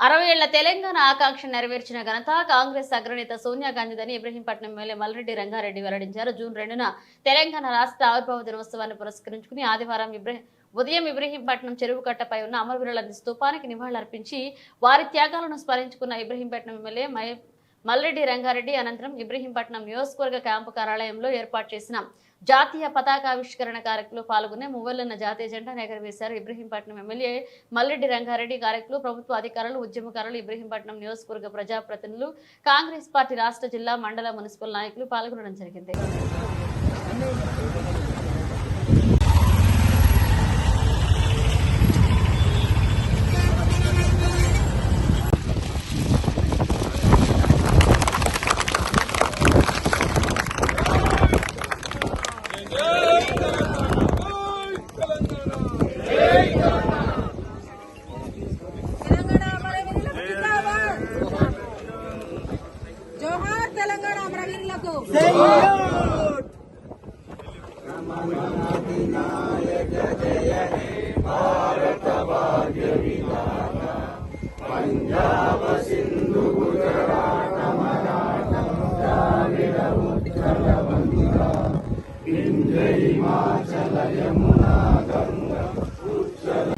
60 ఏళ్ల తెలంగాణ ఆకాంక్ష నెరవేర్చిన ఘనత కాంగ్రెస్ అగ్రనేత సోనియా గాంధీదని ఇబ్రహీంపట్నం ఎమ్మెల్యే మల్రెడ్డి రంగారెడ్డి వెల్లడించారు. జూన్ 2న తెలంగాణ రాష్ట్ర ఆవిర్భావ దినోత్సవాన్ని పురస్కరించుకుని ఆదివారం ఉదయం ఇబ్రహీంపట్నం చెరువుకట్టపై ఉన్న అమరవీరుల స్తూపానికి నివాళులర్పించి వారి త్యాగాలను స్మరించుకున్న ఇబ్రహీంపట్నం ఎమ్మెల్యే మల్రెడ్డి రంగారెడ్డి అనంతరం ఇబ్రహీంపట్నం నియోజకవర్గ క్యాంపు కార్యాలయంలో ఏర్పాటు చేసిన జాతీయ పతాకావిష్కరణ కార్యక్రమంలో పాల్గొనే మువ్వలున్న జాతీయ జెండాను ఎగరవేశారు. ఇబ్రహీంపట్నం ఎమ్మెల్యే మల్రెడ్డి రంగారెడ్డి కార్యక్రమంలో ప్రభుత్వ అధికారులు, ఉద్యమకారులు, ఇబ్రహీంపట్నం నియోజకవర్గ ప్రజాప్రతినిధులు, కాంగ్రెస్ పార్టీ రాష్ట్ర, జిల్లా, మండల, మున్సిపల్ నాయకులు పాల్గొనడం జరిగింది. జోహార్ తెలంగాణ అమరవీరులకు పంజాబ సింధు గుజరాత మరాఠ ద్రావిడ ఉత్కళ వంగ వింధ్య హిమాచల యమునా గంగా ఉచ్చల